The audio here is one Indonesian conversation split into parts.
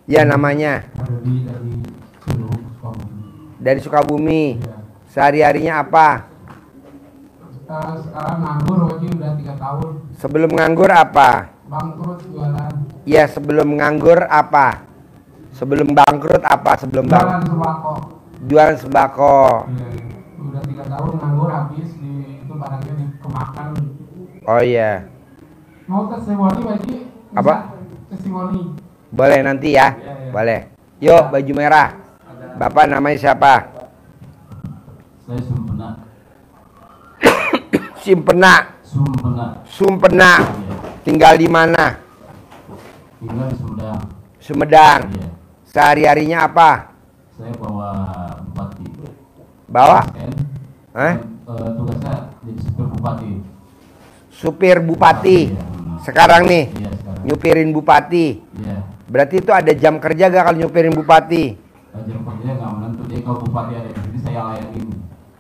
Ya, namanya. Dari Sukabumi. Iya. Sehari-harinya apa? Sekarang nganggur, Waji, udah 3 tahun. Sebelum nganggur apa? Bangkrut jualan. Ya, sebelum nganggur apa? Sebelum bangkrut apa? Jualan sembako. Jualan sembako. Iya. Udah 3 tahun nganggur, habis itu barangnya dikemakan. Oh iya. Mau testimoni, Waji? Apa? Testimoni. Boleh nanti ya? Iya. Boleh. Yuk, baju merah. Bapak namanya siapa? Saya Sumpena. Simpena. Sumpena. Sumpena. Iya. Tinggal di mana? Tinggal di Sumedang. Sumedang. Iya. Sehari-harinya apa? Saya bawa bupati. Bawa? Eh? Tugasnya jadi supir bupati. Supir bupati. Iya. Sekarang nih, Iya, sekarang. nyupirin bupati. Iya. Berarti itu ada jam kerja gak kalau nyupirin bupati? Jam kerjanya nggak menentu. Jadi kalau bupati ada di sini saya layanin.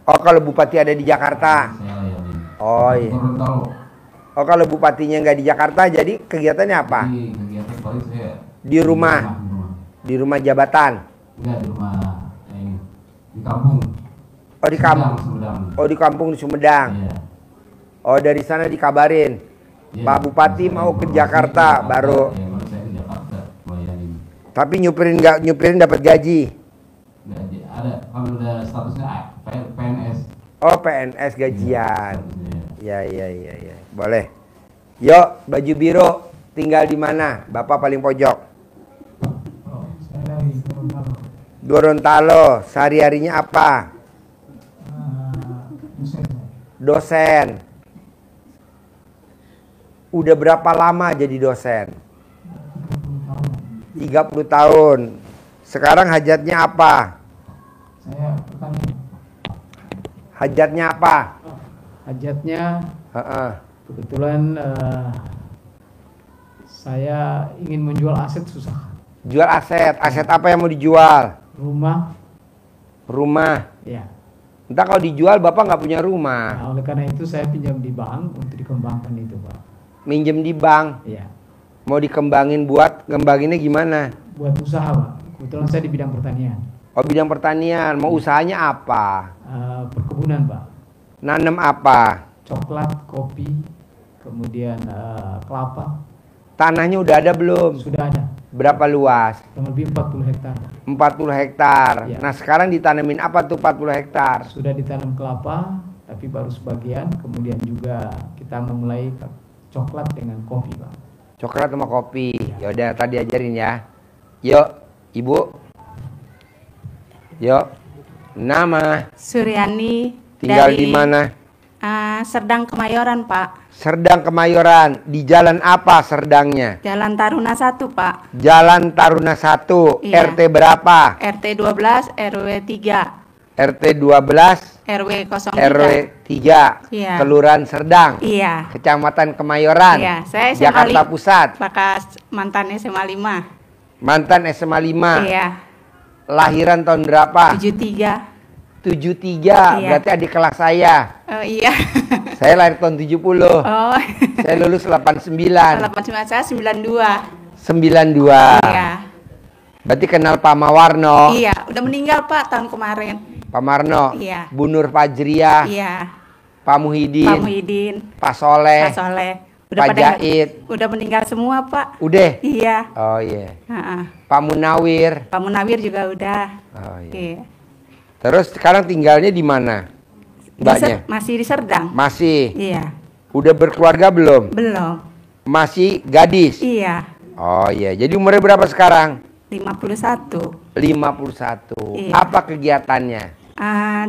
Oh, kalau bupati ada di Jakarta. Saya layanin. Oh iya. Gorontalo. Oh, kalau bupatinya nggak di Jakarta, jadi kegiatannya apa? Jadi kegiatan paling saya Di rumah. Di rumah jabatan. Enggak, di rumah di kampung. Oh, di kampung. Sumedang. Oh, di kampung di Sumedang. Iya. Oh, dari sana dikabarin. Iya. Pak Bupati mau ke Jakarta, baru. Iya, baru saya ke Jakarta layanin. Tapi nyupirin dapat gaji. Nggak, ada kalau udah statusnya PNS. Oh, PNS gajian. Iya. Ya. Boleh. Yuk, baju biru. Tinggal di mana? Bapak paling pojok. Oh, saya dari Gorontalo. Gorontalo. Sehari-harinya apa? Dosen. Dosen. Udah berapa lama jadi dosen? 30 tahun. Sekarang hajatnya apa? Saya petani. Hajatnya apa? Hajatnya Heeh. kebetulan saya ingin menjual aset susah. Jual aset. Aset apa yang mau dijual? Rumah, Rumah. ya. Entah kalau dijual Bapak nggak punya rumah. Nah, oleh karena itu saya pinjam di bank untuk dikembangkan itu, Pak. Minjem di bank. Iya. Mau dikembangin ngembanginnya gimana? Buat usaha, Pak. Kebetulan saya di bidang pertanian. Oh, bidang pertanian. Mau usahanya apa? Perkebunan, Pak. Nanam apa? Coklat, kopi, kemudian kelapa. Tanahnya udah ada belum? Sudah ada. Berapa luas? Kurang lebih 40 hektar. 40 hektar. Iya. Nah, sekarang ditanemin apa tuh 40 hektar? Sudah ditanam kelapa, tapi baru sebagian. Kemudian juga kita memulai coklat dengan kopi, Pak. Coklat sama kopi. Ya udah tadi ajarin ya. Yuk, Ibu. Yuk. Nama. Suryani. Tinggal di mana? Serdang Kemayoran, Pak. Serdang Kemayoran. Di jalan apa Serdangnya? Jalan Taruna 1, Pak. Jalan Taruna 1. Iya. RT berapa? RT 12 RW 3. RT 12 RW 03. RW 3. Iya. Kelurahan Serdang. Iya. Kecamatan Kemayoran. Iya, saya SMA Jakarta Pusat. Bekas mantan SMA 5. Mantan SMA 5. Iya. Lahiran tahun berapa? 73. 73. Iya. Berarti adik kelas saya. Oh iya. Saya lahir tahun 70. Oh. Saya lulus 89. 89, saya 92. 92. Iya. Berarti kenal Pak Mawarno. Iya, udah meninggal, Pak, tahun kemarin. Pak Marno. Iya. Bu Nur Fajriah. Iya. Pak Muhyiddin. Pak Muhyiddin. Pak Soleh. Pak Soleh. Pak Jaid. Udah meninggal semua, Pak. Udah? Iya. Oh iya. Heeh. Pak Munawir. Pak Munawir juga udah. Oh iya. Iya. Terus sekarang tinggalnya di mana? Mbaknya? Masih di Serdang. Masih. Iya. Udah berkeluarga belum? Belum. Masih gadis? Iya. Oh iya. Jadi umurnya berapa sekarang? 51. 51. Iya. Apa kegiatannya?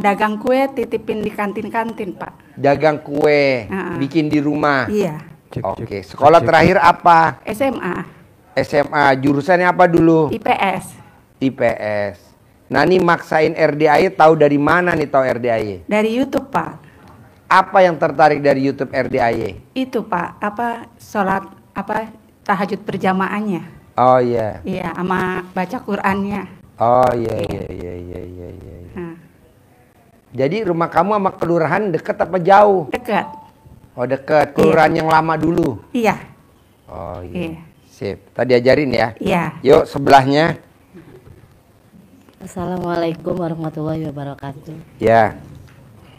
Dagang kue titipin di kantin-kantin, Pak. Dagang kue, Heeh. bikin di rumah. Iya. Oke. Sekolah terakhir apa? SMA. SMA. Jurusannya apa dulu? IPS. IPS. Nah, ini maksain RDAY tahu dari mana nih tahu RDAY? Dari YouTube, Pak. Apa yang tertarik dari YouTube RDAY? Itu, Pak. Sholat tahajud berjamaahnya. Oh iya. Iya, sama baca Qur'annya. Oh iya. Nah, Jadi rumah kamu sama kelurahan deket apa jauh? dekat. Oh deket. Kelurahan yang lama dulu. Iya. Oh iya. Iya. Sip. Tadi ajarin ya. Iya. Yuk sebelahnya. Assalamualaikum warahmatullahi wabarakatuh. Ya.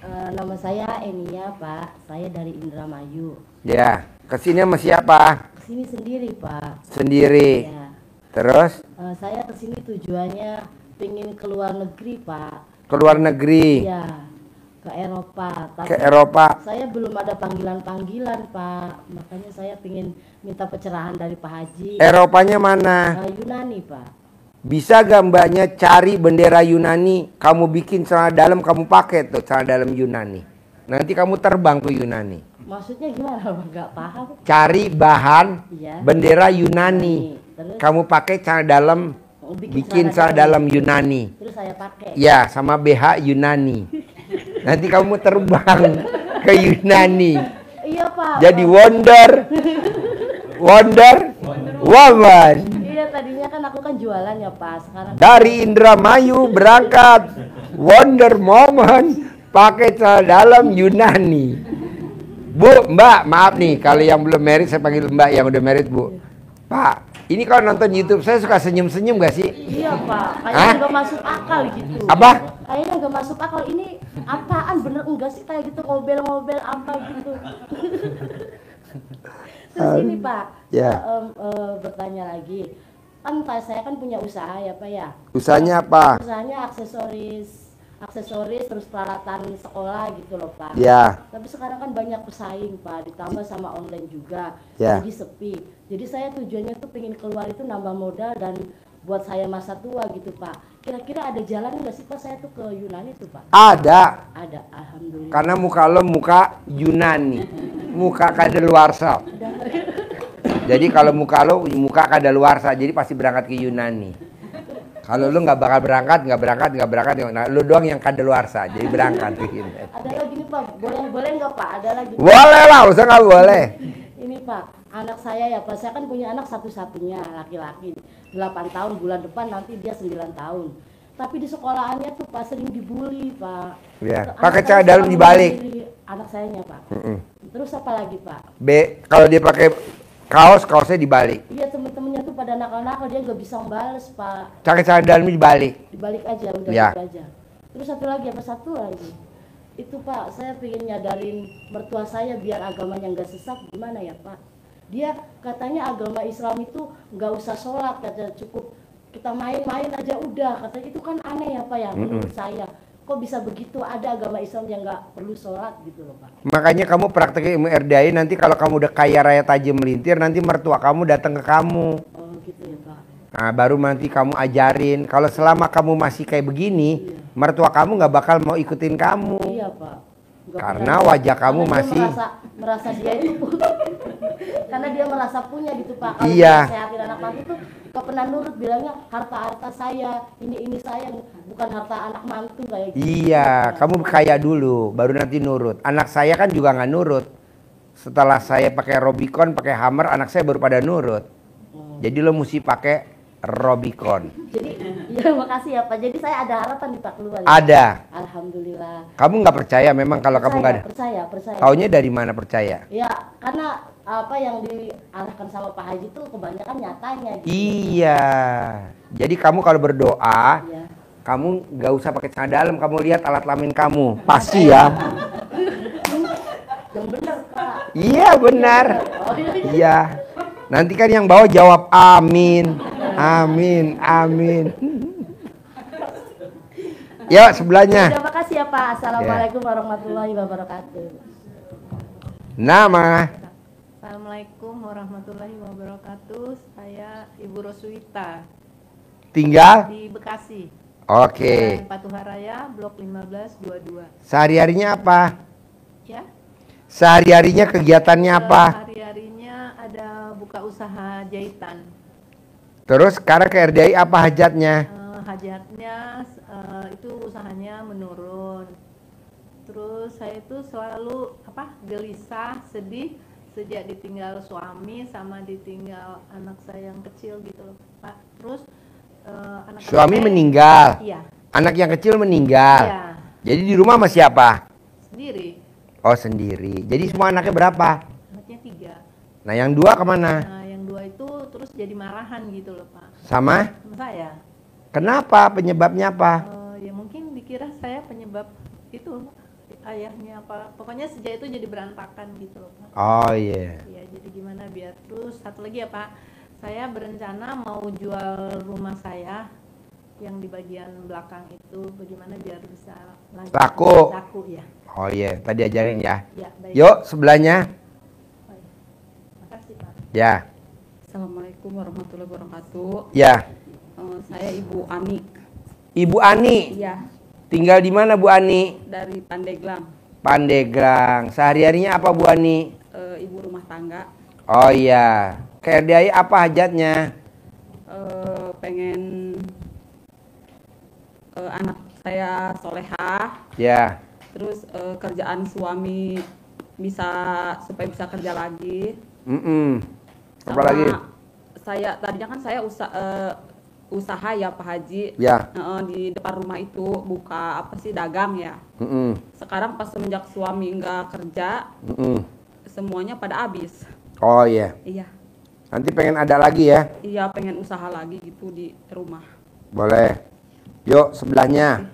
Nama saya Enia, Pak. Saya dari Indramayu. Ya. Kesini sama siapa? Kesini sendiri, Pak. Sendiri. Ya. Terus Saya kesini tujuannya pengen ke luar negeri, Pak. ke luar negeri. Iya, ke Eropa. Tapi Ke Eropa. saya belum ada panggilan-panggilan, Pak. Makanya saya pengen minta pencerahan dari Pak Haji. Eropanya mana? Yunani, Pak. Bisa gak mbaknya cari bendera Yunani? Kamu bikin celana dalam, kamu pakai tuh celana dalam Yunani. Nanti kamu terbang ke Yunani. Maksudnya gimana, Pak? Nggak paham. Cari bahan Iya. bendera Yunani. Terus Kamu pakai celana dalam, bikin celana dalam Yunani. Terus saya pakai. Ya, sama BH Yunani. Nanti kamu terbang ke Yunani. Iya, Pak. Jadi Wonder Woman. Iya, tadinya kan aku kan jualan ya, Pak. Sekarang Dari Indramayu berangkat Wonder Woman pakai celana dalam Yunani. Bu, Mbak, maaf nih kalau yang belum married saya panggil Mbak, yang udah married Bu. Pak, ini kalau nonton YouTube saya suka senyum-senyum gak sih? iya, Pak. Hah? Kayaknya nggak masuk akal gitu. Apa? Kayaknya nggak masuk akal. Ini apaan? Bener enggak sih kayak gitu ngobel-ngobel apa gitu? Terus ini, Pak. Ya. Bertanya lagi. Kan Pak, saya kan punya usaha ya, Pak ya. Usahanya apa? Usahanya aksesoris terus peralatan sekolah gitu loh, Pak. Ya. Tapi sekarang kan banyak pesaing, Pak, ditambah sama online juga. Ya. Jadi sepi. Jadi saya tujuannya tuh pengen keluar itu nambah modal dan buat saya masa tua gitu, Pak. Kira-kira ada jalan nggak sih, Pak, saya tuh ke Yunani tuh, Pak? Ada. Ada, alhamdulillah. Karena muka lo muka Yunani. Muka kadaluarsa. Jadi kalau muka lo muka kadaluarsa, jadi pasti berangkat ke Yunani. Kalau lu nggak bakal berangkat, nah, lu doang yang kadaluarsa, jadi berangkat ke Yunani. Ada lagi nih, Pak. Boleh nggak, Pak? Ada lagi. Boleh lah, usah nggak boleh. Ini, Pak, anak saya ya, Pak. Saya kan punya anak satu-satunya laki-laki. 8 tahun, bulan depan nanti dia 9 tahun. Tapi di sekolahannya tuh, Pak, sering dibully, Pak. Ya, Anak pakai saya celana dalam selalu dibalik. membuli anak sayanya, Pak. Terus apa lagi, Pak? B, kalau dia pakai kaosnya dibalik. Iya, temen-temennya tuh pada nakal-nakal, dia nggak bisa membales, Pak. Pakai celana dalam dibalik. Dibalik aja, udah Ya. gitu aja. Terus satu lagi. Itu, Pak, saya pengen nyadarin mertua saya biar agamanya nggak sesat, gimana ya, Pak? Dia katanya agama Islam itu nggak usah sholat, katanya cukup kita main-main aja udah. Katanya itu kan aneh ya, Pak, ya, menurut saya. Kok bisa begitu, ada agama Islam yang nggak perlu sholat gitu loh, Pak. Makanya kamu praktekin ilmu RDI, nanti kalau kamu udah kaya raya tajam melintir, nanti mertua kamu datang ke kamu. Oh gitu ya, Pak. Nah, baru nanti kamu ajarin. Kalau selama kamu masih kayak begini, mertua kamu nggak bakal mau ikutin kamu. Iya, Pak. Nggak Karena pernah. wajah kamu Karena dia masih merasa dia itu karena dia merasa punya gitu, Pak. Kalau Iya. sehatin anak mantu tuh gak pernah nurut, bilangnya harta saya, ini saya, bukan harta anak mantu kayak gitu. Iya, kamu kaya dulu, baru nanti nurut. Anak saya kan juga nggak nurut. Setelah saya pakai Robicon, pakai Hammer, anak saya baru pada nurut. Jadi lo mesti pakai Robicon. Jadi, ya makasih ya, Pak. Jadi saya ada harapan nih, Pak, keluar. Ya? Ada. Alhamdulillah. Kamu nggak percaya memang kalau kamu nggak ada? Percaya. Taunya dari mana percaya? Ya, karena apa yang diarahkan sama Pak Haji itu kebanyakan nyatanya gitu. Iya. Jadi kamu kalau berdoa, Iya. kamu nggak usah pakai celana dalam. Kamu lihat alat kelamin kamu, pasti ya. Yang benar, Pak. Iya benar. Oh, iya. Iya. Nanti kan yang bawa jawab amin, amin, amin. Yuk sebelahnya. Terima kasih ya, Pak. Assalamualaikum warahmatullahi wabarakatuh. Nama. Assalamualaikum warahmatullahi wabarakatuh. Saya Ibu Roswita Tinggal. di Bekasi. Oke. Jalan Patuharaya, Blok 1522. Sehari-harinya apa? Ya. Sehari-harinya kegiatannya apa? Hari-harinya ada buka usaha jahitan. Terus sekarang ke RDI apa hajatnya? Hajatnya itu usahanya menurun. Terus saya itu selalu gelisah, sedih sejak ditinggal suami sama ditinggal anak saya yang kecil gitu loh, Pak. Terus anak Suami saya- meninggal. Iya, Anak yang kecil meninggal. iya, Jadi di rumah sama siapa? sendiri. Oh sendiri. Jadi semua anaknya berapa? Anaknya 3. Nah yang 2 kemana? Nah, yang 2 itu terus jadi marahan gitu loh Pak. Sama? Sama saya. Kenapa? Penyebabnya apa? Ya mungkin dikira saya penyebab itu ayahnya apa. Pokoknya sejak itu jadi berantakan gitu loh Pak. Oh iya. Ya jadi gimana biar terus satu lagi ya Pak. Saya berencana mau jual rumah saya yang di bagian belakang itu, bagaimana biar bisa Laku. laku ya. Oh iya, tadi ajarin ya. Ya, baik. Yuk, sebelahnya. Baik. Makasih Pak. Ya. Assalamualaikum warahmatullahi wabarakatuh. Ya. Saya Ibu Ani. Ibu Ani. Iya, Tinggal di mana Bu Ani? dari Pandeglang. Pandeglang. Sehari-harinya apa Bu Ani? Ibu rumah tangga. Oh iya. KRDI apa hajatnya? Pengen anak saya solehah. Ya. Terus kerjaan suami supaya bisa kerja lagi. Apa Sama lagi? Saya tadinya kan saya usaha ya Pak Haji. Ya. Di depan rumah itu buka dagang ya. Sekarang pas semenjak suami nggak kerja, semuanya pada habis. Oh iya. Iya, Nanti pengen ada lagi ya? iya pengen usaha lagi gitu di rumah. Boleh. Yuk, sebelahnya.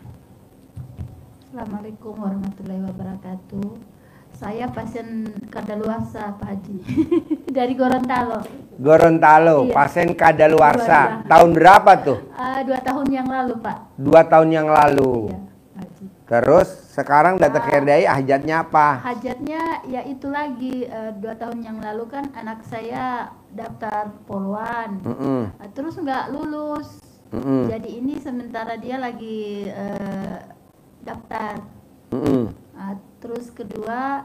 Assalamualaikum warahmatullahi wabarakatuh. Saya pasien kadaluarsa Pak Haji dari Gorontalo. Gorontalo, Iya. pasien kadaluarsa. Iya. Tahun berapa tuh? 2 tahun yang lalu Pak. 2 tahun yang lalu. Iya, Pak Haji. Terus sekarang datang ke RDI hajatnya apa? Hajatnya ya itu lagi 2 tahun yang lalu kan anak saya daftar poluan. Terus nggak lulus. Jadi ini sementara dia lagi daftar. Terus kedua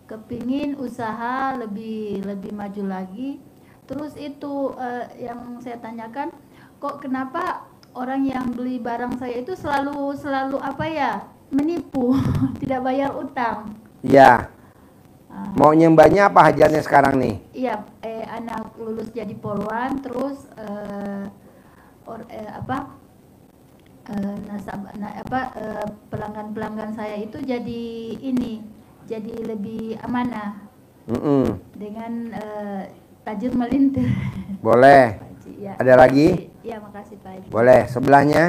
kepingin usaha lebih maju lagi. Terus itu yang saya tanyakan, kok kenapa orang yang beli barang saya itu selalu apa ya, menipu, tidak bayar utang. Iya. Mau nyembahnya apa hajatnya sekarang nih? Iya, anak lulus jadi poluan, terus pelanggan-pelanggan saya itu jadi lebih amanah dengan tajir melintir. Boleh. Pak Haji, ya. Ada lagi? Ya, makasih Pak Haji. Boleh. Sebelahnya?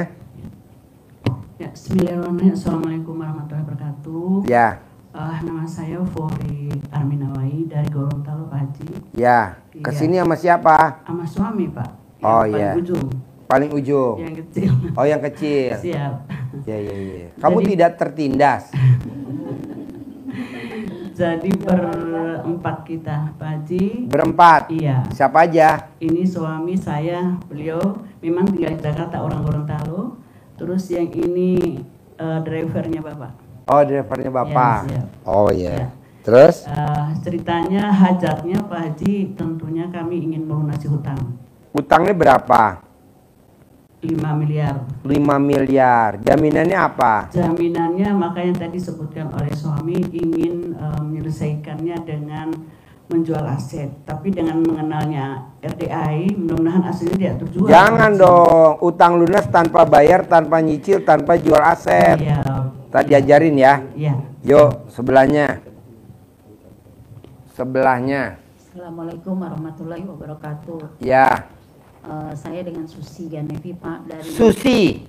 Ya, Bismillahirrahmanirrahim. Assalamualaikum warahmatullahi wabarakatuh. Ya. Nama saya Fori Arminawai dari Gorontalo Pak Haji. Ya. Kesini sama siapa? Sama suami Pak. Oh, Yang iya. paling ujung. Paling ujung. Yang kecil. Oh, yang kecil. Siap. Ya. Kamu Jadi- tidak tertindas. Jadi berempat kita Pak Haji. Berempat. Iya. Siapa aja? Ini suami saya, beliau memang tinggal di Jakarta, orang Gorontalo. Terus yang ini drivernya Bapak. Oh, drivernya Bapak. Ya, siap. Oh Ya. iya. Terus? Ceritanya hajatnya Pak Haji, tentunya kami ingin melunasi hutang Utangnya berapa? 5 miliar. 5 miliar. Jaminannya apa? Jaminannya makanya tadi disebutkan oleh suami ingin menyelesaikannya dengan menjual aset, tapi dengan mengenalnya RDI mudah-mudahan asetnya tidak terjual. Jangan dong. Utang lunas tanpa bayar, tanpa nyicil, tanpa jual aset. Iya. Tadi ajarin ya. Iya. Yuk, sebelahnya. Sebelahnya. Assalamualaikum warahmatullahi wabarakatuh. Ya. Saya dengan Susi Ganevi Pak dari Susi.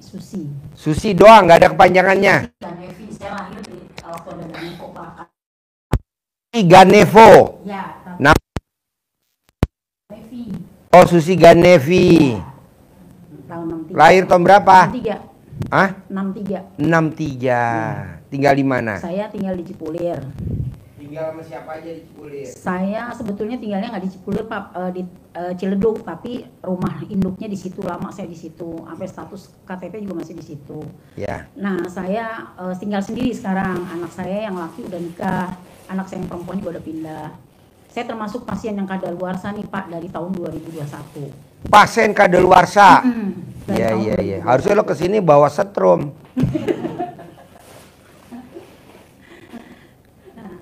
Susi Doang, nggak ada kepanjangannya. Ganevi. Saya lahir di waktu ada Ganevo Pak. Ganevo. Ya, Nama. Ganevi Oh, Susi Ganevi. tahun 63. Lahir tahun berapa? 63. Hah? 63. 63. Tinggal di mana? Saya tinggal di Cipulir. Tinggal sama siapa aja di Cipulir? Saya sebetulnya tinggalnya nggak di Cipulir Pak, di Ciledug, tapi rumah induknya di situ, lama saya di situ, sampai status KTP juga masih di situ. Ya. Nah, saya tinggal sendiri sekarang. Anak saya yang laki udah nikah, anak saya yang perempuan juga udah pindah. Saya termasuk pasien yang kadaluarsa nih Pak dari tahun 2021. Pasien kadaluarsa. Dari tahun Iya. 2021. Harusnya lo kesini bawa setrum.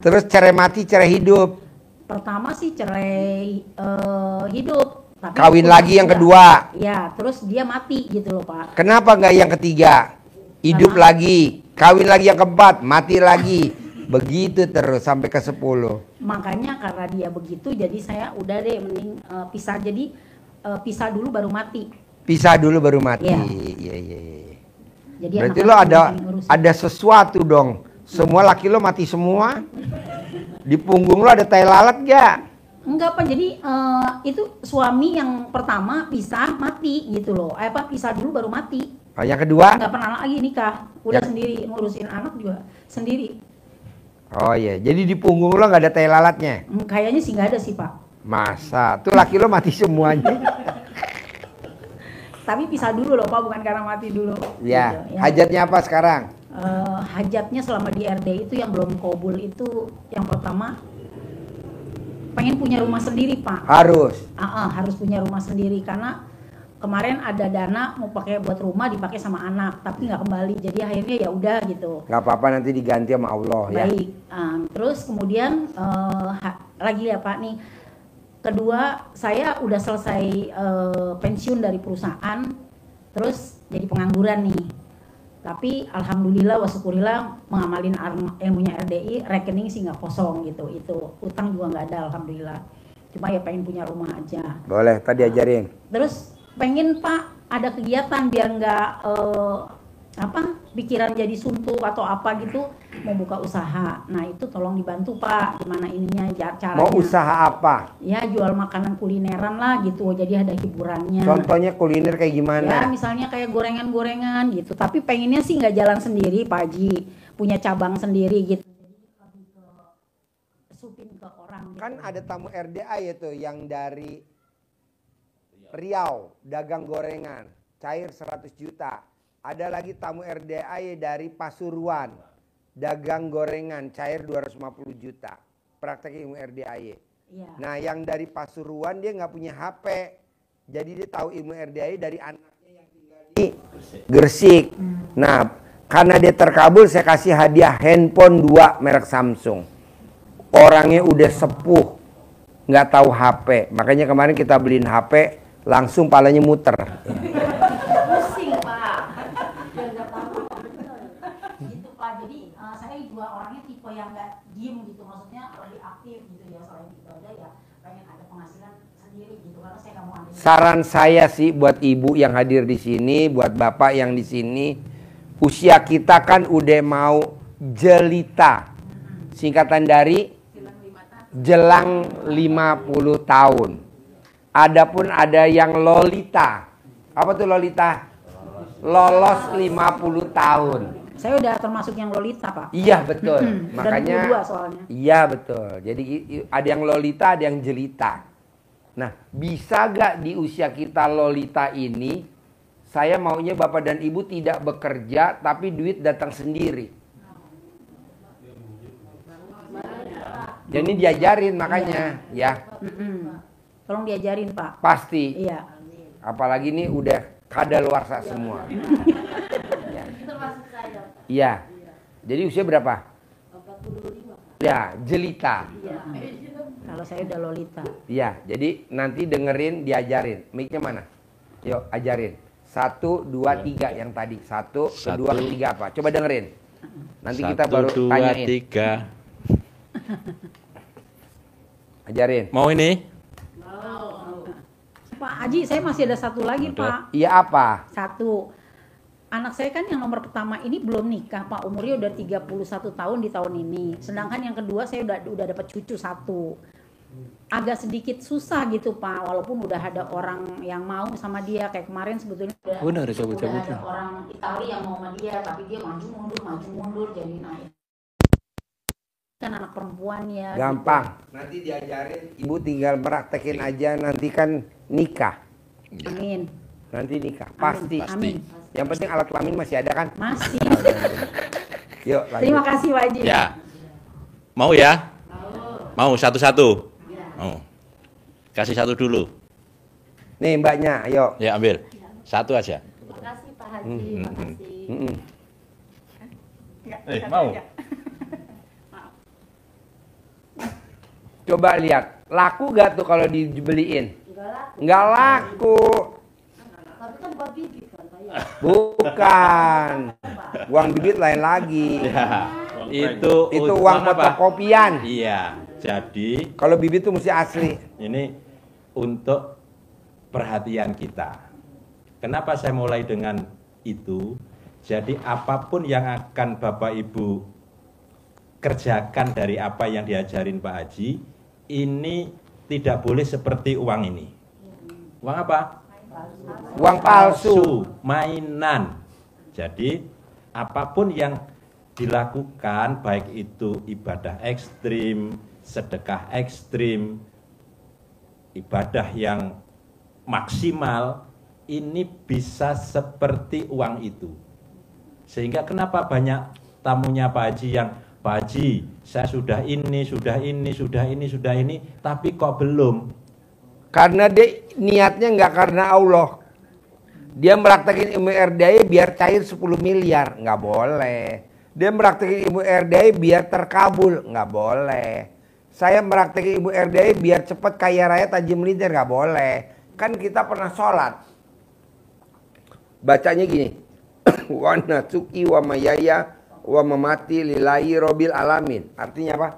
Terus cerai mati, cerai hidup. Pertama sih cerai hidup. Tapi Kawin itu lagi yang enggak. kedua. Ya, terus dia mati gitu loh Pak. Kenapa nggak yang ketiga? Hidup Karena- lagi, kawin lagi yang keempat, mati lagi. Begitu terus sampai ke 10. Makanya karena dia begitu, jadi saya udah deh mending pisah. Jadi pisah dulu baru mati. Pisah dulu baru mati. Iya. Iya. Jadi Berarti anak lo aku yang ngurusin. ada sesuatu dong. Semua laki lo mati semua. Di punggung lo ada tai lalat gak? Enggak Pak, jadi itu suami yang pertama pisah mati gitu loh. Pisah dulu baru mati. Oh, yang kedua? Nggak pernah lagi nikah, udah Ya. sendiri ngurusin anak juga sendiri. Oh iya, jadi di punggung lo nggak ada tai lalatnya? Kayaknya sih nggak ada sih Pak. Masa? Tuh laki lo mati semuanya. Tapi pisah dulu loh Pak, bukan karena mati dulu. Ya, Gitu, ya. hajatnya apa sekarang? Hajatnya selama di RD itu yang belum kabul itu yang pertama pengen punya rumah sendiri Pak. Harus. Harus punya rumah sendiri karena kemarin ada dana mau pakai buat rumah dipakai sama anak tapi nggak kembali, jadi akhirnya ya udah gitu. Nggak apa-apa, nanti diganti sama Allah. Baik. Ya. Terus kemudian lagi ya Pak nih, kedua saya udah selesai pensiun dari perusahaan, terus jadi pengangguran nih. Tapi alhamdulillah wa syukurillah mengamalin ilmunya RDI, rekening sih nggak kosong gitu. Itu utang juga nggak ada alhamdulillah. Cuma ya pengen punya rumah aja. Boleh, tadi ajarin. Terus pengen Pak ada kegiatan biar nggak pikiran jadi suntuk atau apa gitu, mau buka usaha. Nah itu tolong dibantu Pak, gimana ininya caranya. Mau usaha apa? Ya jual makanan kulineran lah gitu, jadi ada hiburannya. Contohnya kuliner kayak gimana? Ya misalnya kayak gorengan-gorengan gitu, tapi pengennya sih nggak jalan sendiri Pak Haji, punya cabang sendiri gitu. Supin ke orang gitu. Kan ada tamu RDA ya tuh yang dari Riau, dagang gorengan, cair 100 juta. Ada lagi tamu RDA dari Pasuruan, dagang gorengan, cair 250 juta. Praktek ilmu RDA. Iya. Nah yang dari Pasuruan dia nggak punya HP. Jadi dia tahu ilmu RDA dari anaknya yang tinggal di Gresik. Nah karena dia terkabul saya kasih hadiah handphone 2 merek Samsung. Orangnya udah sepuh, nggak tahu HP. Makanya kemarin kita beliin HP, langsung palanya muter. Pusing Pak. Gitu Pak. Jadi saya juga orangnya tipe yang nggak diem gitu, maksudnya lebih aktif gitu ya. Selain itu aja ya pengen ada penghasilan sendiri gitu karena saya nggak mau ambil. Saran saya sih buat ibu yang hadir di sini, buat bapak yang di sini, usia kita kan udah mau jelita. Singkatan dari jelang 50 tahun. Adapun ada yang lolita. Apa tuh lolita? Lolos 50 tahun. Saya udah termasuk yang lolita Pak. Iya betul. Makanya 22 soalnya. iya betul. Jadi ada yang lolita, ada yang jelita. Nah, bisa gak di usia kita lolita ini saya maunya bapak dan ibu tidak bekerja tapi duit datang sendiri. Jadi diajarin makanya ya. Tolong diajarin Pak. Pasti. Iya. Apalagi ini udah kadaluarsa semua. Ya. Termasuk saya. Iya. Jadi usia berapa? 45. Ya, jelita. Kalau saya udah lolita. Iya, jadi nanti dengerin, diajarin. Mic-nya mana? Yuk, ajarin. 1, 2, 3 yang tadi. 1, kedua, ketiga apa? Coba dengerin. Nanti kita baru tanyain. 1, 2, 3. Ajarin. Mau ini? Pak Haji, saya masih ada satu lagi Pak. Iya apa? Satu. Anak saya kan yang nomor pertama ini belum nikah Pak, umurnya udah 31 tahun di tahun ini. Sedangkan yang kedua saya udah dapat cucu 1. Agak sedikit susah gitu Pak, walaupun udah ada orang yang mau sama dia. Kayak kemarin sebetulnya udah ada orang Italia yang mau sama dia, tapi dia maju mundur jadi naik. Kan anak perempuan ya. Gampang. Gitu. Nanti diajarin, ibu tinggal praktekin aja, nanti kan nikah. Amin. Nanti nikah, pasti. Amin. Yang penting alat kelamin masih ada kan? Masih. Yuk, lanjut. Terima kasih Pak Haji. Ya. Mau ya? Mau satu-satu? Mau. Kasih satu dulu. Nih mbaknya, ayo. Ya ambil. Satu aja. Terima kasih Pak Haji. Makasih. Mau? Coba lihat, laku gak tuh kalau dibeliin? Nggak laku. Tapi kan buat bibit kan Pak ya? Bukan. Uang bibit lain lagi. Itu uang apa? fotokopian. Iya. Jadi kalau bibit itu mesti asli. Ini untuk perhatian kita. Kenapa saya mulai dengan itu? Jadi apapun yang akan Bapak Ibu kerjakan dari apa yang diajarin Pak Haji, ini tidak boleh seperti uang ini. Uang apa? Uang palsu, mainan. Jadi apapun yang dilakukan, baik itu ibadah ekstrim, sedekah ekstrim, ibadah yang maksimal, ini bisa seperti uang itu. Sehingga kenapa banyak tamunya Pak Haji yang, Pak Haji, saya sudah ini, tapi kok belum? Karena dia niatnya nggak karena Allah. Dia meraktekin ilmu RDI biar cair 10 miliar, nggak boleh. Dia meraktekin ilmu RDI biar terkabul, nggak boleh. Saya meraktekin ilmu RDI biar cepat kaya raya tajam melintir, nggak boleh. Kan kita pernah sholat, bacanya gini, wa nasuki wa mayaya wa mamati lillahi robbil alamin. Artinya apa?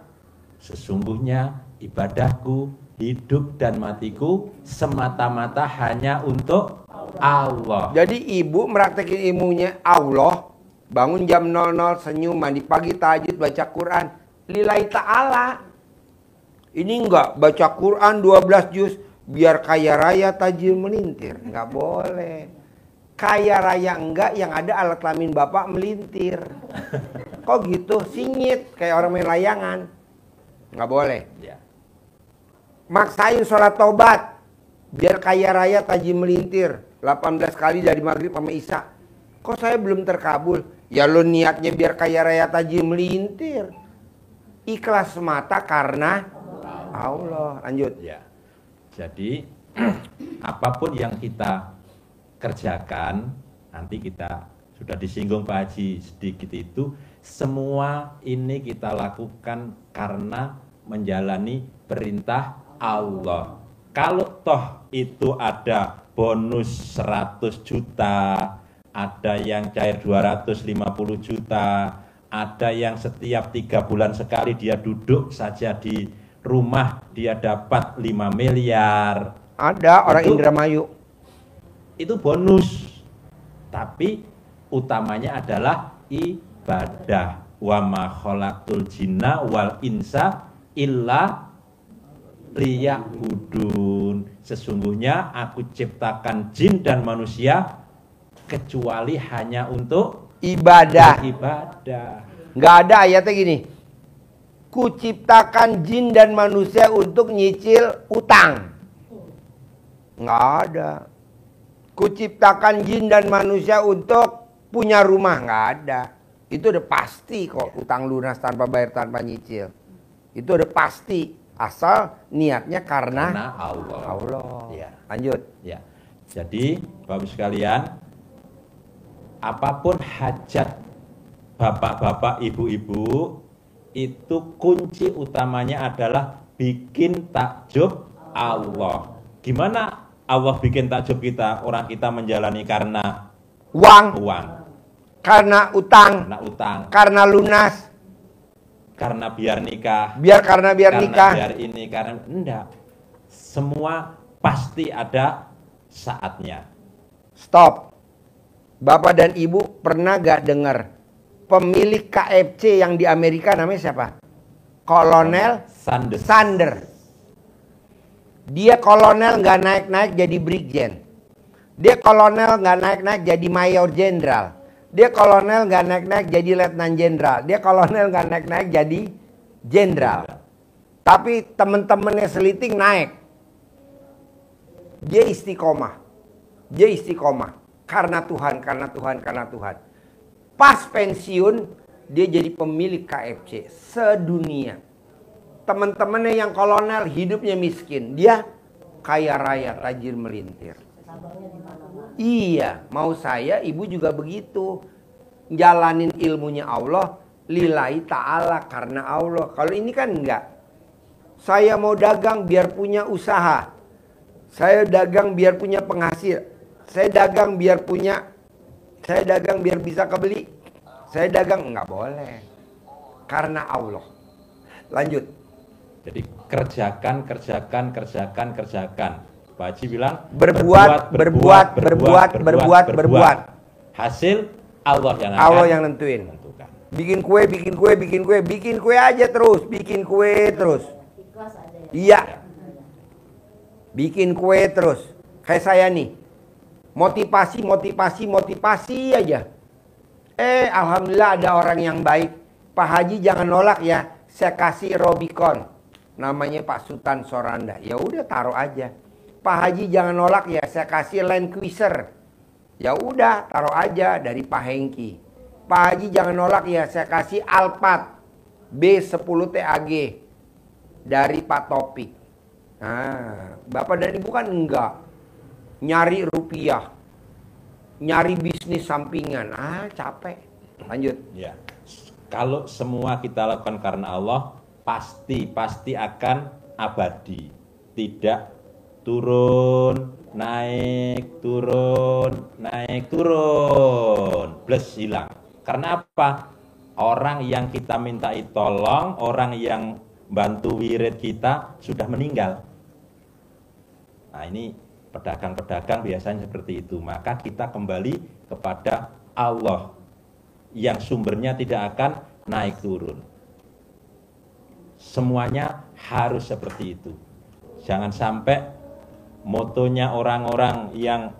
Sesungguhnya ibadahku, hidup dan matiku semata-mata hanya untuk Allah. Jadi ibu meraktekin ilmunya Allah, bangun jam 00, senyum, mandi pagi, tahajud, baca Quran, lillahi ta'ala. Ini enggak baca Quran 12 juz biar kaya raya tajir melintir, enggak boleh. Kaya raya enggak, yang ada alat kelamin bapak melintir. Kok gitu? Singit kayak orang main layangan. Enggak boleh. Ya. Maksain sholat taubat biar kaya raya tajir melintir 18 kali dari maghrib sama isya. Kok saya belum terkabul? Ya lo niatnya biar kaya raya tajir melintir. Ikhlas semata karena Allah. Lanjut. Ya. Jadi apapun yang kita kerjakan, nanti kita sudah disinggung Pak Haji sedikit itu, semua ini kita lakukan karena menjalani perintah Allah. Kalau toh itu ada bonus 100 juta, ada yang cair 250 juta, ada yang setiap 3 bulan sekali dia duduk saja di rumah dia dapat 5 miliar. Ada orang Indramayu. Itu bonus. Tapi utamanya adalah ibadah. Wa ma khalaqtul jinna wal insa illa liya'budun. Sesungguhnya aku ciptakan jin dan manusia kecuali hanya untuk ibadah. Nggak ada ayatnya gini, kuciptakan jin dan manusia untuk nyicil utang. Nggak ada. Kuciptakan jin dan manusia untuk punya rumah. Nggak ada. Itu udah pasti kok, utang lunas tanpa bayar, tanpa nyicil. Itu udah pasti. Asal niatnya karena Allah. Ya. Lanjut. Ya. Jadi Bapak sekalian, apapun hajat bapak-bapak, ibu-ibu, itu kunci utamanya adalah bikin takjub Allah. Gimana Allah bikin takjub kita? Orang kita menjalani karena uang, karena utang, karena lunas, karena biar nikah, karena biar nikah, biar ini, karena enggak. Semua pasti ada saatnya. Stop. Bapak dan Ibu pernah gak dengar pemilik KFC yang di Amerika namanya siapa? Kolonel Sanders. Dia kolonel nggak naik-naik jadi brigjen. Dia kolonel nggak naik-naik jadi mayor jenderal. Dia kolonel nggak naik-naik jadi letnan jenderal. Dia kolonel nggak naik-naik jadi jenderal. Tapi temen-temennya seliting naik. Dia istiqomah. Karena Tuhan. Pas pensiun, dia jadi pemilik KFC sedunia. Teman-temannya yang kolonel hidupnya miskin, dia kaya raya, tajir melintir. Iya, mau saya, ibu juga begitu. Jalanin ilmunya Allah, lillahi ta'ala, karena Allah. Kalau ini kan enggak. Saya mau dagang biar punya usaha. Saya dagang biar punya penghasil. Saya dagang biar bisa kebeli. Saya dagang, enggak boleh. karena Allah. Lanjut. Jadi kerjakan. Pak Haji bilang berbuat. Hasil Allah yang nentuin. Bikin kue aja terus, Ikhlas aja ya. Iya. Bikin kue terus. Kayak saya nih. Motivasi aja. Alhamdulillah ada orang yang baik. Pak Haji jangan nolak ya. Saya kasih Robicon. Namanya Pak Sultan Soranda. Ya udah taruh aja. Pak Haji jangan nolak ya. Saya kasih Land Cruiser. Ya udah taruh aja dari Pak Hengki. Pak Haji jangan nolak ya. Saya kasih Alphard B10 TAG dari Pak Topik. Nah, Bapak dan Ibu kan enggak. Nyari rupiah. Nyari bisnis sampingan. Capek. Lanjut. Ya. Kalau semua kita lakukan karena Allah, pasti akan abadi. Tidak turun, naik, turun, plus hilang. Karena apa? Orang yang kita mintai tolong, orang yang bantu wirid kita sudah meninggal. Nah, ini pedagang-pedagang biasanya seperti itu. Maka kita kembali kepada Allah yang sumbernya tidak akan naik turun. Semuanya harus seperti itu. Jangan sampai motonya orang-orang yang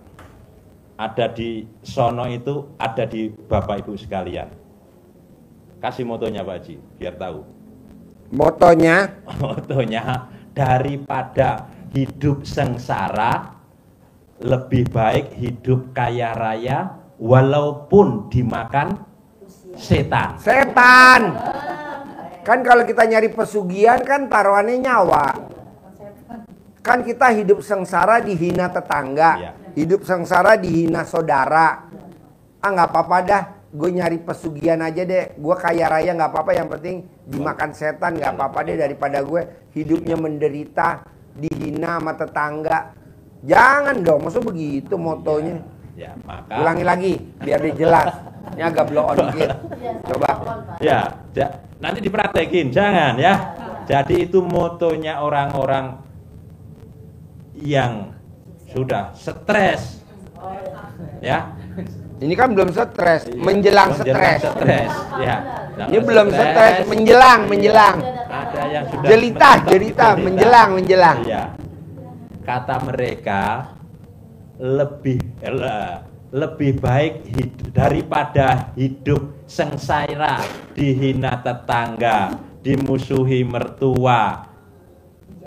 ada di sono itu ada di Bapak Ibu sekalian. Kasih motonya Pak Haji, biar tahu. Motonya daripada hidup sengsara, lebih baik hidup kaya raya walaupun dimakan setan. Kan kalau kita nyari pesugihan kan taruhannya nyawa. Kan kita hidup sengsara dihina tetangga, hidup sengsara dihina saudara. Nggak apa-apa dah, gue nyari pesugihan aja deh. Gue kaya raya nggak apa-apa, yang penting dimakan setan nggak apa-apa deh, daripada gue hidupnya menderita dihina sama tetangga. Jangan dong, maksud begitu motonya. Ulangi lagi biar dia jelas. Ini agak blow on dikit. Coba. Ya, nanti dipraktekin, jangan ya. Jadi itu motonya orang-orang yang sudah stres. Ya. Ini kan belum stres, menjelang stres. Ya. Ini belum stres, menjelang. Ada yang sudah jelita, menjelang. Ya. Kata mereka lebih baik daripada hidup sengsara, dihina tetangga, dimusuhi mertua.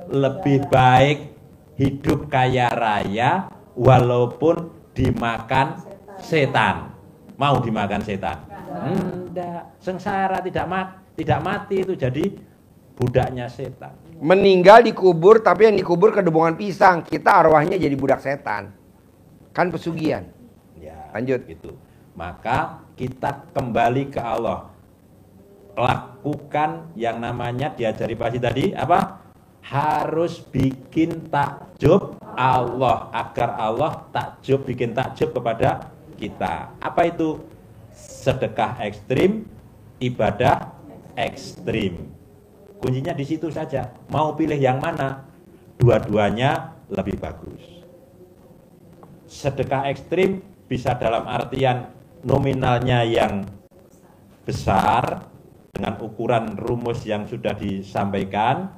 Lebih baik hidup kaya raya walaupun dimakan setan. Mau dimakan setan? Enggak. Sengsara tidak mati itu jadi budaknya setan. Meninggal dikubur, tapi yang dikubur kedubungan pisang. Kita arwahnya jadi budak setan. Kan pesugihan. Ya, lanjut. Gitu. Maka kita kembali ke Allah. Lakukan yang namanya diajari Pak Haji tadi apa? Harus bikin takjub Allah, agar Allah bikin takjub kepada kita. Apa itu? Sedekah ekstrim, ibadah ekstrim. Kuncinya di situ saja. Mau pilih yang mana? Dua-duanya lebih bagus. Sedekah ekstrim bisa dalam artian nominalnya yang besar dengan ukuran rumus yang sudah disampaikan,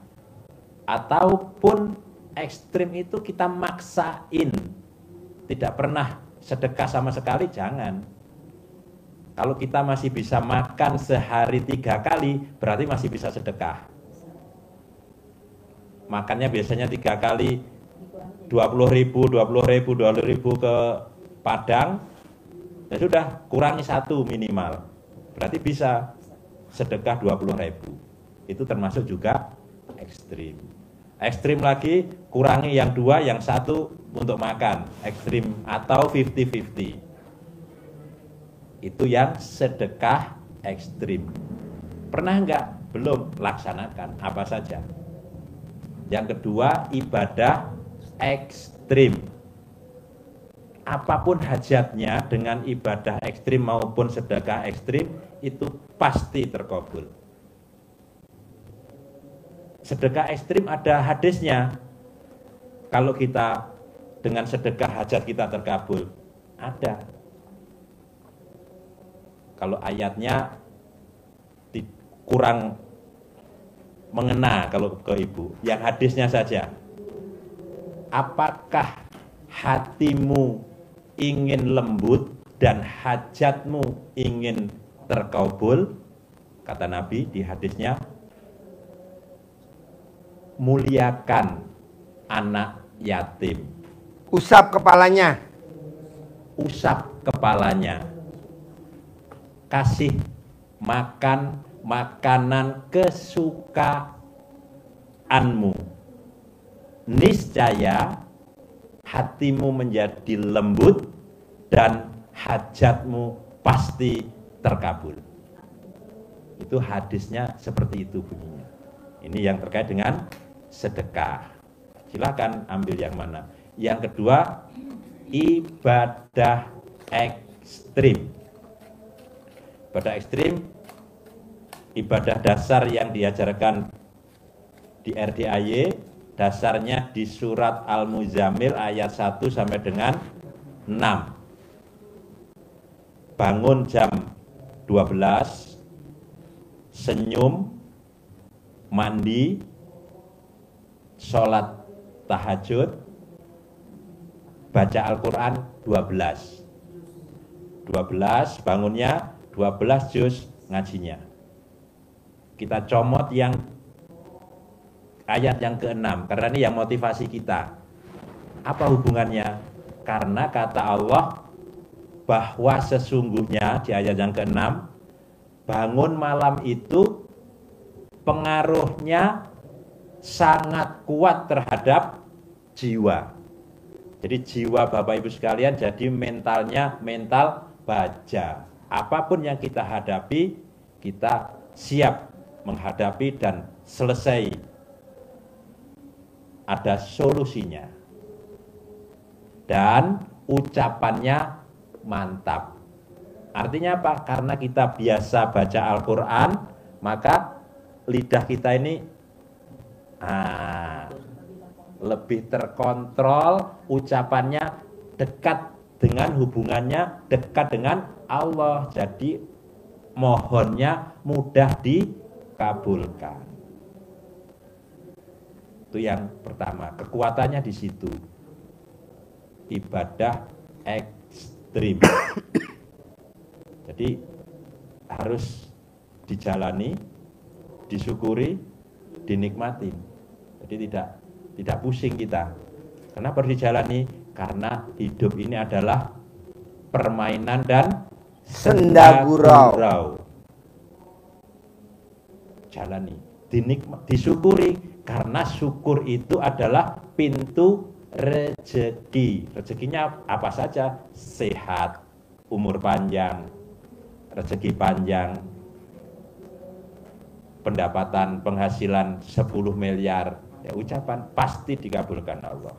ataupun ekstrim itu kita maksain, tidak pernah sedekah sama sekali, jangan. Kalau kita masih bisa makan sehari 3 kali, berarti masih bisa sedekah. Makannya biasanya 3 kali 20.000 ke Padang, ya sudah, kurangi 1 minimal. Berarti bisa sedekah 20.000. Itu termasuk juga ekstrim. Ekstrim lagi, kurangi yang 2, yang 1 untuk makan. Ekstrim atau 50-50. Itu yang sedekah ekstrim. Pernah enggak? Belum, laksanakan apa saja. Yang kedua, ibadah ekstrim. Apapun hajatnya dengan ibadah ekstrim maupun sedekah ekstrim itu pasti terkabul. sedekah ekstrim ada hadisnya. Kalau kita dengan sedekah hajat kita terkabul, ada. Kalau ayatnya kurang mengena kalau ke ibu, yang hadisnya saja. Apakah hatimu ingin lembut dan hajatmu ingin terkabul? Kata Nabi di hadisnya, muliakan anak yatim. Usap kepalanya. Usap kepalanya. Kasih makan makanan kesukaanmu. Niscaya hatimu menjadi lembut dan hajatmu pasti terkabul. Itu hadisnya seperti itu bunyinya. Ini yang terkait dengan sedekah. Silakan ambil yang mana. Yang kedua, ibadah ekstrim. Ibadah ekstrim, ibadah dasar yang diajarkan di RDAY, dasarnya di surat Al-Muzammil ayat 1 sampai dengan 6. Bangun jam 12, senyum, mandi, sholat tahajud, baca Al-Quran 12. 12 bangunnya, 12 juz ngajinya. Kita comot yang ayat yang ke-6, karena ini yang motivasi kita. Apa hubungannya? Karena kata Allah bahwa sesungguhnya di ayat yang ke-6, bangun malam itu pengaruhnya sangat kuat terhadap jiwa. Jadi jiwa Bapak Ibu sekalian jadi mentalnya mental baja. Apapun yang kita hadapi, kita siap menghadapi dan selesai. Ada solusinya. Dan ucapannya mantap. Artinya apa? Karena kita biasa baca Al-Quran, maka lidah kita ini lebih terkontrol, ucapannya dekat dengan hubungannya, dekat dengan Allah. Jadi mohonnya mudah dikabulkan. Itu yang pertama, kekuatannya di situ. Ibadah ekstrim. Jadi harus dijalani, disyukuri, dinikmati. Jadi tidak pusing kita. Kenapa harus dijalani? Karena hidup ini adalah permainan dan senda gurau. Jalani, disyukuri, karena syukur itu adalah pintu rezeki. Rezekinya apa saja? Sehat, umur panjang, rezeki panjang, pendapatan penghasilan 10 miliar. Ya, ucapan pasti dikabulkan Allah.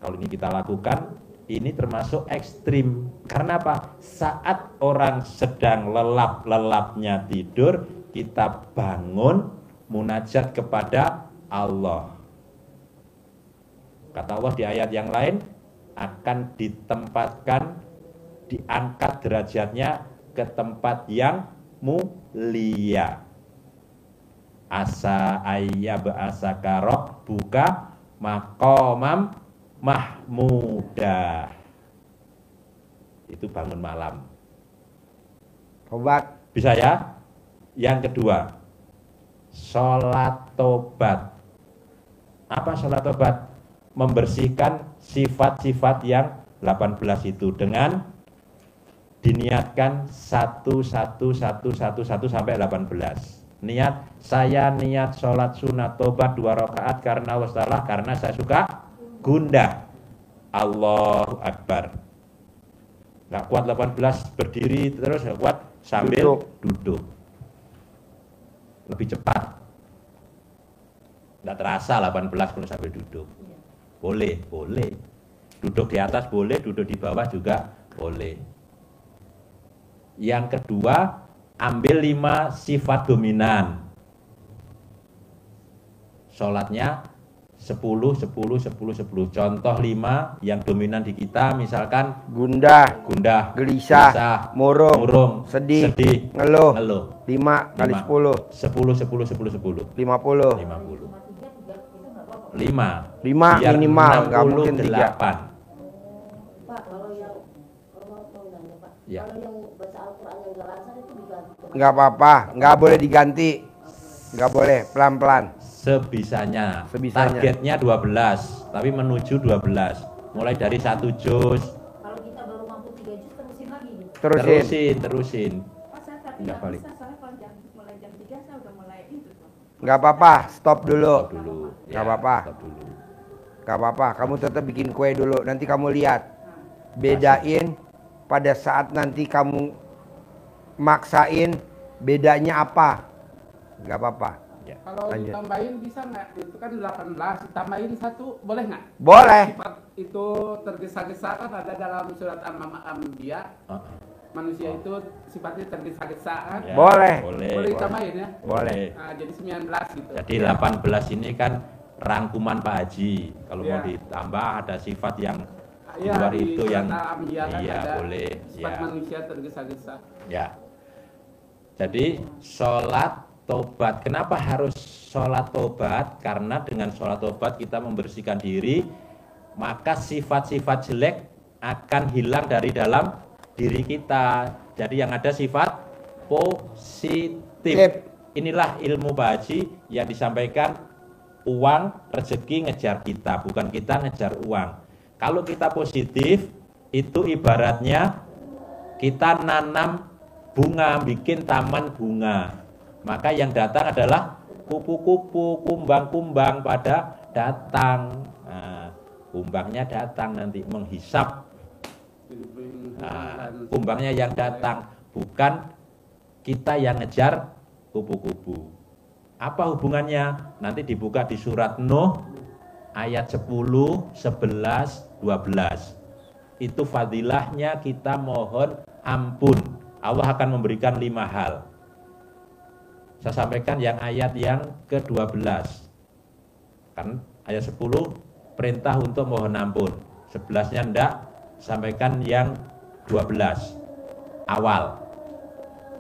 Kalau ini kita lakukan, ini termasuk ekstrim. Karena apa? Saat orang sedang lelap-lelapnya tidur, kita bangun munajat kepada Allah. Kata Allah di ayat yang lain, akan ditempatkan, diangkat derajatnya ke tempat yang mulia. Asa ayyab asaka buka maqamam mahmudah. Itu bangun malam. Tobat. Bisa ya? Yang kedua, sholat tobat. Apa sholat tobat? Membersihkan sifat-sifat yang 18 itu dengan diniatkan 1 sampai 18. Niat, saya niat sholat sunat tobat 2 rakaat karena wasalah, karena saya suka gundah. Allahu Akbar. Nggak kuat 18 berdiri terus, nggak kuat sambil duduk. Lebih cepat. Nggak terasa 18 kalau sambil duduk. Boleh. Duduk di atas boleh, duduk di bawah juga boleh. Yang kedua, ambil 5 sifat dominan. sholatnya 10, 10, 10, 10. Contoh 5 yang dominan di kita misalkan gundah, gelisah, murung, sedih, ngeluh. 5 kali 10. 10, 50. 50. 5 5 minimal, nggak mungkin 3. Pak, kalau yang Ya. kalau yang baca Al-Quran yang gak lancar itu diganti. Nggak apa-apa, nggak boleh diganti. Nggak boleh, pelan-pelan. Sebisanya. Sebisanya. Targetnya 12, tapi menuju 12. Mulai dari 1 juz. Kalau kita baru mampu 3 juz terusin lagi gitu. Terusin. Pak, saya tapi Nggak nggak balik. bisa, soalnya kalau mulai jam 3 saya udah mulai itu tuh. Nggak apa-apa, stop dulu. Ya, Nggak apa-apa. stop dulu. Nggak apa-apa, kamu tetap bikin kue dulu. Nanti kamu lihat. Bedain pada saat nanti kamu maksain, bedanya apa. Nggak apa-apa. Ya. Kalau Lanjut. ditambahin bisa nggak? Itu kan 18, ditambahin 1 boleh nggak? Boleh. Sifat itu tergesa-gesa kan ada dalam surat Al-Anbiya. Manusia itu sifatnya tergesa-gesa kan? Ya, Boleh. Boleh ditambahin ya? Boleh. Nah, jadi 19 gitu. Jadi 18 ini kan rangkuman Pak Haji. Kalau mau Ya. ditambah ada sifat yang di Iya, luar di itu surat yang Al-Anbiya kan iya ada boleh. sifat Ya. manusia tergesa-gesa. Ya. Jadi sholat tobat. Kenapa harus sholat tobat? Karena dengan sholat tobat kita membersihkan diri, maka sifat-sifat jelek akan hilang dari dalam diri kita. Jadi yang ada sifat positif. Inilah ilmu Pak Haji yang disampaikan, uang, rezeki ngejar kita, bukan kita ngejar uang. Kalau kita positif, itu ibaratnya kita nanam bunga, bikin taman bunga. Maka yang datang adalah kupu-kupu, kumbang-kumbang pada datang. Nah, kumbangnya datang nanti menghisap. Nah, kumbangnya yang datang, bukan kita yang ngejar kupu-kupu. Apa hubungannya? Nanti dibuka di surat Nuh ayat 10, 11, 12. Itu fadilahnya kita mohon ampun. Allah akan memberikan 5 hal. Saya sampaikan yang ayat yang ke-12. Kan ayat 10 perintah untuk mohon ampun. 11-nya enggak, sampaikan yang 12 awal.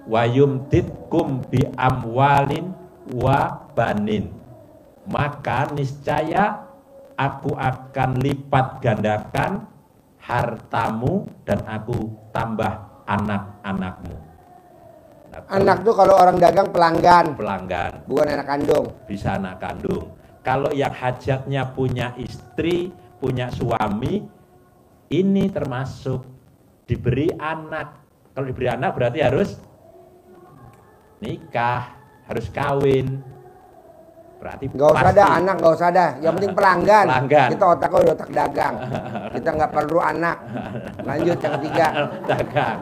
Wa yumditkum bi amwalin wa banin. Maka niscaya aku akan lipat gandakan hartamu dan aku tambah anak-anakmu. Anak tuh kalau orang dagang pelanggan, bukan anak kandung. Bisa anak kandung. Kalau yang hajatnya punya istri, punya suami, ini termasuk diberi anak. Kalau diberi anak berarti harus nikah, harus kawin. Berarti Nggak usah ada anak, nggak usah ada. Yang penting pelanggan. Pelanggan. Kita otaknya udah otak dagang. Kita nggak perlu anak. Lanjut yang ketiga. Dagang.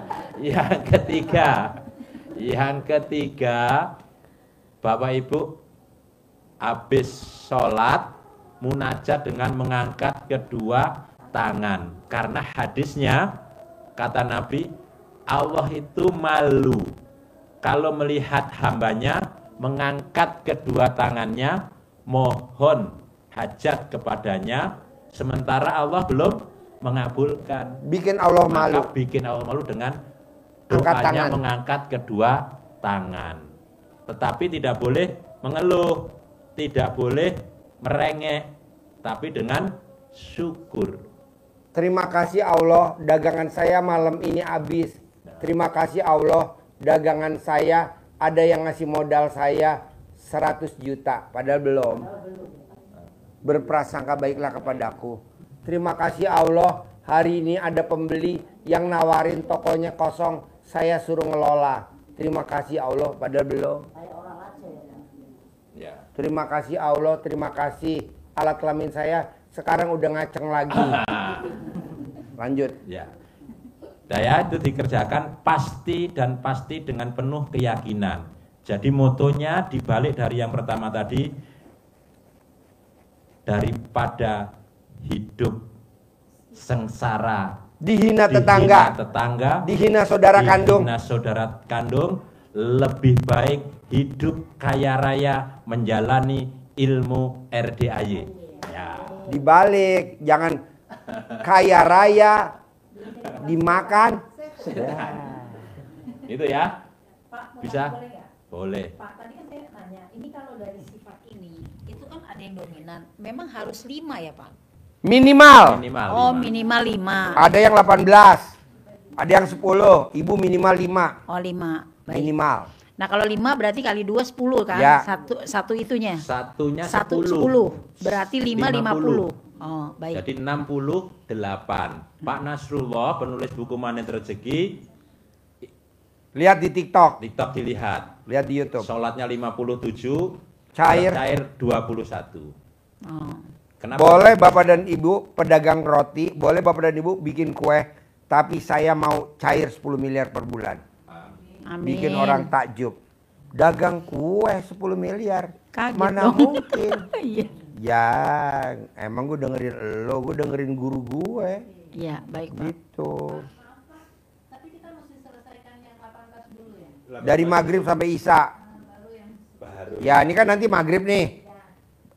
Yang ketiga, Bapak Ibu habis sholat munajat dengan mengangkat kedua tangan. Karena hadisnya kata Nabi, Allah itu malu kalau melihat hambanya mengangkat kedua tangannya mohon hajat kepadanya, sementara Allah belum mengabulkan. Bikin Allah malu. Maka bikin Allah malu dengan Angkat doanya tangan. mengangkat kedua tangan. Tetapi tidak boleh mengeluh, tidak boleh merengek, tapi dengan syukur. Terima kasih Allah, dagangan saya malam ini habis. Terima kasih Allah, dagangan saya ada yang ngasih modal saya 100 juta, padahal belum. Berprasangka baiklah kepadaku. Terima kasih Allah, hari ini ada pembeli yang nawarin tokonya kosong, saya suruh ngelola. Terima kasih Allah, padahal belum. Ya. Terima kasih Allah, terima kasih alat kelamin saya sekarang udah ngaceng lagi. Lanjut. Ya. Daya itu dikerjakan pasti dan pasti dengan penuh keyakinan. Jadi motonya dibalik dari yang pertama tadi, daripada hidup sengsara, Dihina tetangga, dihina saudara kandung, lebih baik hidup kaya raya menjalani ilmu RDAY. Ya. Dibalik, jangan kaya raya dimakan. Itu ya. Pak, Bisa? boleh nggak? Boleh. Pak, tadi kan saya nanya, ini kalau dari sifat ini, itu kan ada yang dominan. Memang harus 5 ya Pak? Minimal. Minimal. Oh, 5. minimal 5. Ada yang 18. Ada yang 10. Ibu minimal 5. Oh, 5. Baik. Minimal. Nah, kalau 5 berarti kali 2 10 kan? Ya. Satu itunya. Satunya 10. 10. Berarti 5 50. Oh, baik. Jadi 68. Pak Nasrullah, penulis buku Manen Rezeki, Lihat di TikTok. TikTok dilihat. Lihat di YouTube. Sholatnya 57, Cair. 21. Oh. Kenapa? Boleh Bapak dan Ibu pedagang roti, boleh Bapak dan Ibu bikin kue, tapi saya mau cair 10 miliar per bulan. Amin. Bikin orang takjub. Dagang kue 10 miliar. Kaget Mana dong. mungkin? Iya. Ya, emang gue dengerin lo, gue dengerin guru gue. Iya, baik Pak. Gitu. Tapi kita mesti selesaikan yang 18 dulu ya. Dari maghrib sampai isya. Ya, ini kan nanti maghrib nih.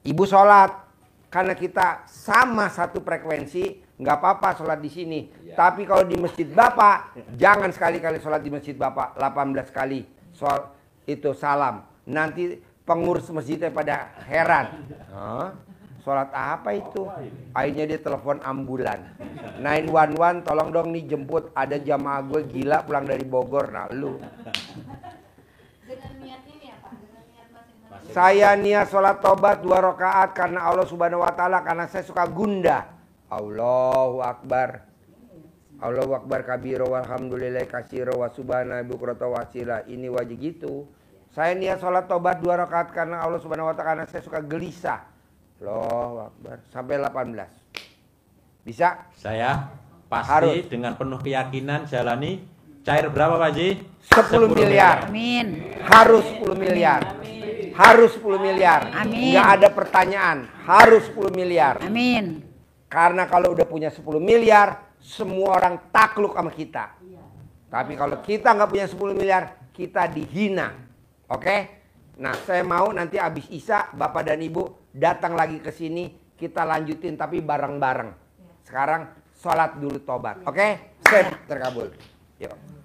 Ibu sholat. Karena kita sama satu frekuensi, nggak apa-apa sholat di sini. Tapi kalau di masjid Bapak, jangan sekali-kali sholat di masjid Bapak 18 kali. Soal itu salam. Nanti pengurus masjidnya pada heran. Hah? Sholat apa itu? Akhirnya dia telepon ambulan. 911 tolong dong nih jemput. Ada jamaah gue gila pulang dari Bogor. Nah lu. Dengan niat ini ya Pak, dengan niat masing-masing. Saya niat sholat tobat 2 rakaat karena Allah Subhanahu Wa Taala, karena saya suka gundah. Allahu Akbar. Allahu Akbar kabiro walhamdulillah kasiro wa subhana bukrata wasila. Ini wajib gitu. Saya niat sholat tobat 2 rakaat karena Allah Subhanahu Wa Taala, karena saya suka gelisah. Allahu Akbar. Sampai 18. Bisa? Saya pasti Harus. dengan penuh keyakinan jalani. Cair berapa Pak Haji? 10 miliar. Amin. Harus 10 miliar. Harus 10 miliar. Amin. Nggak ada pertanyaan. Harus 10 miliar. Amin. Karena kalau udah punya 10 miliar, semua orang takluk sama kita. Tapi kalau kita nggak punya 10 miliar, kita dihina. Oke? Nah, saya mau nanti habis Isya, Bapak dan Ibu datang lagi ke sini, kita lanjutin tapi bareng-bareng. Sekarang sholat dulu tobat. Oke? Terkabul. Yuk.